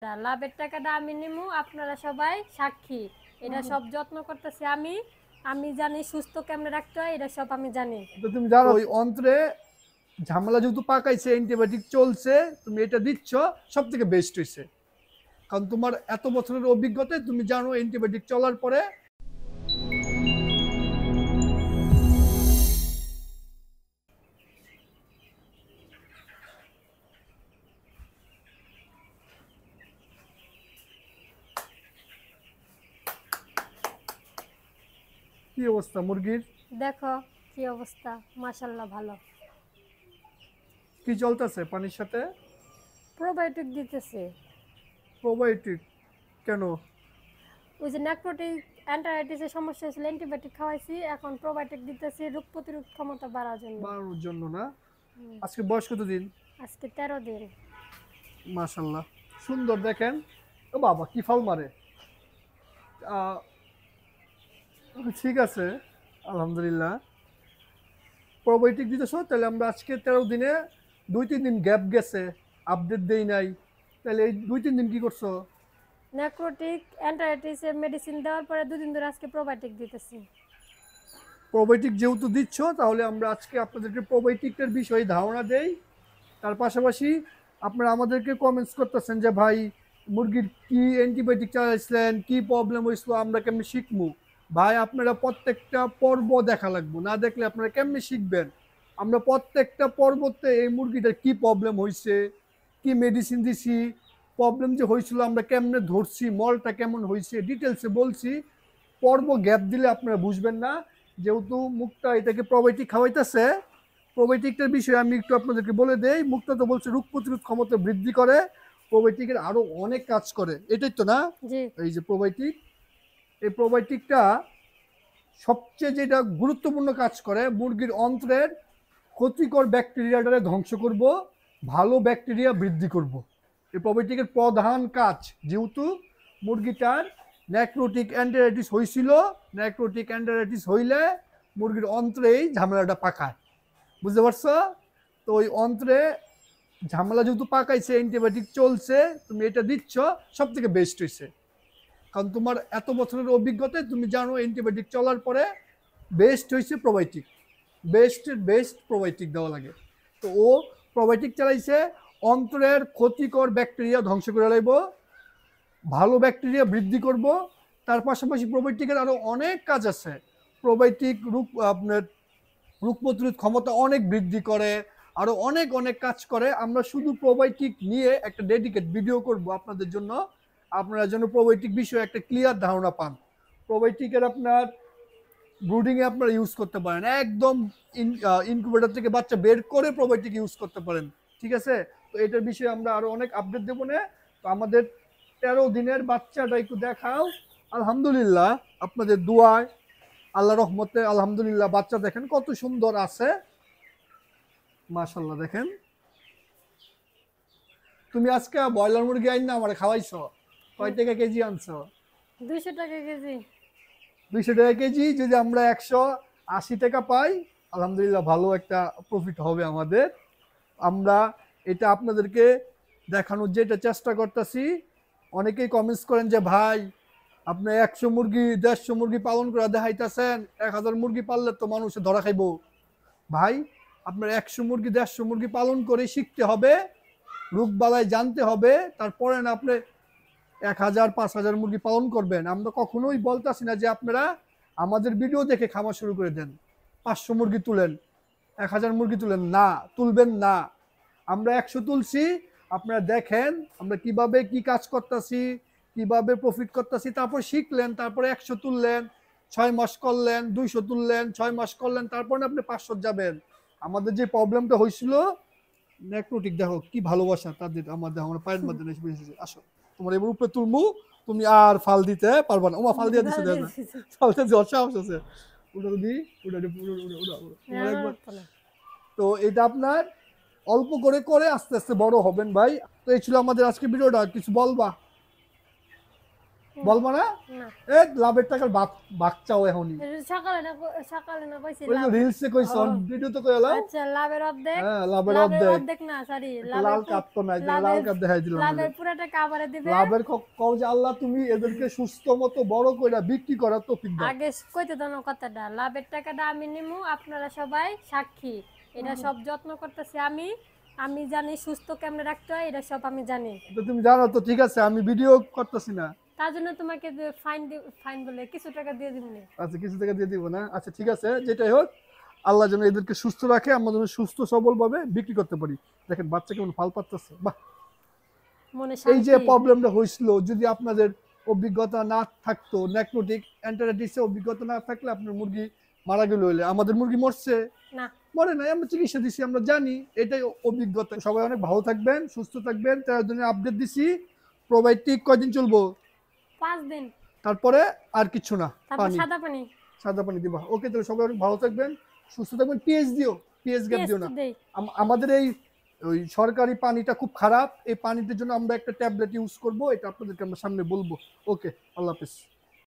লাভের টাকাটা আমি নিমু, আপনারা সবাই সাক্ষী। এটা সব যত্ন করতেছি আমি। আমি জানি সুস্থ কেমনে রাখতে হয়, এটা সব আমি জানি। তো তুমি জানো ওই অন্ত্রে ঝামেলা যেহেতু পাকাইছে, অ্যান্টিবায়োটিক চলছে, তুমি এটা দিচ্ছ, সব থেকে বেস্ট হয়েছে। কারণ তোমার এত বছরের অভিজ্ঞতায় তুমি জানো অ্যান্টিবায়োটিক চলার পরে কি অবস্থা মুরগির? দেখো কি অবস্থা, মাশাল্লাহ ভালো। কি চলতেছে পানির সাথে? প্রোবায়োটিক দিতেছে। প্রোবায়োটিক? কেন? ওই যে নেক্রোটিক অ্যান্টারাইটিসের সমস্যা হয়েছিল, অ্যান্টিবায়োটিক খাওয়াইছি, এখন প্রোবায়োটিক দিতেছি রোগ প্রতিরোধ ক্ষমতা বাড়ার জন্য। বাড়ানোর জন্য না? আজকে বয়স কতদিন? আজকে 13 দিন। মাশাল্লাহ, সুন্দর। দেখেন, ও বাবা কি ফাল মারে। আহ, ঠিক আছে, আলহামদুলিল্লাহ। প্রোবায়োটিক দিতেছ, তাহলে আমরা আজকে 13 দিনে 2-3 দিন গ্যাপ গেছে, আপডেট দেই নাই। তাহলে এই 2-3 দিন কি করছো? নেক্রোটিক অ্যান্টারাইটিসের মেডিসিন দেওয়ার পরে 2 দিন ধরে আজকে প্রোবায়োটিক দিতেছি। প্রোবায়োটিক যেহেতু দিচ্ছ, তাহলে আমরা আজকে আপনাদেরকে প্রোবায়োটিকের বিষয়ে ধারণা দেই। তার পাশাপাশি আপনারা আমাদেরকে কমেন্টস করতেছেন যে ভাই মুরগির কি অ্যান্টিবায়োটিক চালাইছিলেন, কি প্রবলেম হয়েছিল, আমরা কেমনি শিখবো। ভাই আপনারা প্রত্যেকটা পর্ব দেখা লাগবো, না দেখলে আপনারা কেমনি শিখবেন। আমরা প্রত্যেকটা পর্বতে এই মুরগিটার কি প্রবলেম হয়েছে, কি মেডিসিন দিছি, প্রবলেম যে হয়েছিল আমরা কেমনে ধরছি, মলটা কেমন হয়েছে, ডিটেলসে বলছি। পর্ব গ্যাপ দিলে আপনারা বুঝবেন না। যেহেতু মুখটা এটাকে প্রোবায়োটিক খাওয়াইতেছে, প্রোবায়োটিকটার বিষয়ে আমি একটু আপনাদেরকে বলে দেই। মুক্তা তো বলছে রোগ প্রতিরোধ ক্ষমতা বৃদ্ধি করে, প্রোবায়োটিকের আরো অনেক কাজ করে, এটাই তো না? জি। এই যে প্রোবায়োটিক, এই প্রোবায়োটিকটা সবচেয়ে যেটা গুরুত্বপূর্ণ কাজ করে, মুরগির অন্ত্রের ক্ষতিকর ব্যাকটেরিয়াটারে ধ্বংস করব, ভালো ব্যাকটেরিয়া বৃদ্ধি করব। এই প্রোবায়োটিকের প্রধান কাজ, যেহেতু মুরগিটার নেক্রোটিক এন্টারাইটিস হয়েছিল, নেক্রোটিক এন্টারাইটিস হইলে মুরগির অন্ত্রেই ঝামেলাটা পাকায়, বুঝতে পারছো? তো ওই অন্ত্রে ঝামেলা যেহেতু পাকাইছে, অ্যান্টিবায়োটিক চলছে, তুমি এটা দিচ্ছ, সব থেকে বেস্ট হয়েছে। কারণ তোমার এত বছরের অভিজ্ঞতায় তুমি জানো অ্যান্টিবায়োটিক চলার পরে বেস্ট হয়েছে প্রোবায়োটিক। বেস্ট প্রোবায়োটিক দেওয়া লাগে। তো ও প্রোবায়োটিক চালাইছে, অন্ত্রের ক্ষতিকর ব্যাকটেরিয়া ধ্বংস করে লাগবো, ভালো ব্যাকটেরিয়া বৃদ্ধি করব। তার পাশাপাশি প্রোবায়োটিকের আরো অনেক কাজ আছে। প্রোবায়োটিক আপনার রোগ প্রতিরোধ ক্ষমতা অনেক বৃদ্ধি করে, আরো অনেক অনেক কাজ করে। আমরা শুধু প্রোবায়োটিক নিয়ে একটা ডেডিকেট ভিডিও করব আপনাদের জন্য, আপনারা যেন প্রোবায়োটিক বিষয়ে একটা ক্লিয়ার ধারণা পান। প্রোবায়োটিকের আপনার ব্রুডিংয়ে আপনারা ইউজ করতে পারেন, একদম ইনকিউবেটর থেকে বাচ্চা বের করে প্রোবায়োটিক ইউজ করতে পারেন, ঠিক আছে? তো এটার বিষয়ে আমরা আরো অনেক আপডেট দেবো না। তো আমাদের 13 দিনের বাচ্চাটা একটু দেখাও। আলহামদুলিল্লাহ, আপনাদের দোয়ায়, আল্লাহ রহমতে আলহামদুলিল্লাহ, বাচ্চা দেখেন কত সুন্দর আছে, মাশাল্লাহ। দেখেন, তুমি আজকে ব্রয়লার মুরগি আইন না আমার খাওয়াইছো, কয় টাকা কেজি আনছো? 200 টাকা কেজি। 200 টাকা কেজি। যদি আমরা 180 টাকা পাই, আলহামদুলিল্লাহ ভালো একটা প্রফিট হবে আমাদের। আমরা এটা আপনাদেরকে দেখানোর যেটা চেষ্টা করতেছি। অনেকেই কমেন্টস করেন যে ভাই আপনি 100 মুরগি 150 মুরগি পালন করে দেখাইতেছেন, 1000 মুরগি পাললে তো মানুষে ধরা খাইব। ভাই আপনার 100 মুরগি 150 মুরগি পালন করে শিখতে হবে, রোগ বালাই জানতে হবে, তারপরে না আপনি 1000 5000 মুরগি পালন করবেন। আমরা কখনোই বলতেছি না যে আপনারা আমাদের ভিডিও দেখে খামার শুরু করে দেন, 500 মুরগি তুলেন, 1000 মুরগি তুলেন, না, তুলবেন না। আমরা 100 তুলছি, আপনারা দেখেন আমরা কিভাবে কি কাজ করতেছি, কিভাবে প্রফিট করতেছি, তারপর শিখলেন, তারপরে 100 তুললেন, 6 মাস করলেন, 200 তুললেন, 6 মাস করলেন, তারপরে আপনি 500 যাবেন। আমাদের যে প্রবলেমটা হয়েছিল, নেক্রোটিক দেখো কি ভালোবাসা তাদের আমাদের, আমার পায়ের মধ্যে এসে আসো, তোমার এবার উপরে তুলমু, তুমি আর ফাল দিতে পারবা না। ওমা ফাল দিয়ে দিছে, দেয় না ফাল দিয়ে জ্বর সাহস আছে, ওটা দি, ওটা তোমার একবার। তো এটা আপনার অল্প করে করে আস্তে আস্তে বড় হবেন ভাই। তো এই ছিল আমাদের আজকে ভিডিওটা, কিছু বলবা? বলবো না? না এ লাভের টাকার বাচ্চাও এখনই এটা সকালে না কইছি ওই লাভ। রিলসে কইছ ও, ভিডিও তো কইলাম। আচ্ছা লাভের অর্ধেক। হ্যাঁ লাভের লাভের অর্ধেক। অর্ধেক না সরি একটা লাল কাপ তো নাই, লাল কাপ দেখাই দিলাম। লাভের পুরো টাকা আবার দিবে। লাভের কও যে আল্লাহ তুমি এদেরকে সুস্থ মতো বড় কইরা বিক্রি করার তৌফিক দাও। আগে কইতে দাও না কথাটা, লাভের টাকাটা আমি নিমু, আপনারা সবাই সাক্ষী। এটা সব যত্ন করতেছি আমি। আমি জানি সুস্থ কেমনে রাখতে হয়, এটা সব আমি জানি। তো তুমি জানো তো, ঠিক আছে আমি ভিডিও করতেছি না। তার জন্য তোমাকে ফাইন বলে কিছু টাকা দিয়ে দিবনি। আচ্ছা কিছু টাকা দিয়ে দিব না, আচ্ছা ঠিক আছে যেটাই হোক, আল্লাহ যেন এদেরকে সুস্থ রাখে, আমরা যেন সুস্থ সবল ভাবে বিক্রি করতে পারি। দেখেন বাচ্চা কেমন ফাল পাচ্ছে, বাহ। মনে এই যে শান্তি। প্রবলেমটা হয়েছিল, যদি আপনাদের অভিজ্ঞতা না থাকতো, নেক্রোটিক এন্টারাইটিসের অভিজ্ঞতা না থাকলে আপনার মুরগি মারা গেল হইলে, আমাদের মুরগি মরছে না মরে নাই, আমরা চিকিৎসা দিছি, আমরা জানি, এটাই অভিজ্ঞতা। সবাই অনেক ভালো থাকবেন, সুস্থ থাকবেন। 13 দিনের আপডেট দিছি। প্রোবায়োটিক কয়দিন চলবো? 5 দিন। তারপরে আর কিছু না, তারপর পানি, সাদা পানি। সাদা পানি দিবা। ওকে, তাহলে সবাই অনেক ভালো থাকবেন, সুস্থ থাকবেন। পিএইচ দিও, পিএইচ গ্যাপ দিও টেস্ট না। দেই। আমাদের এই ওই সরকারি পানিটা খুব খারাপ, এই পানিটার জন্য আমরা একটা ট্যাবলেট ইউজ করব, এটা আপনাদেরকে আমরা সামনে বলবো। ওকে, আল্লাহ হাফেজ।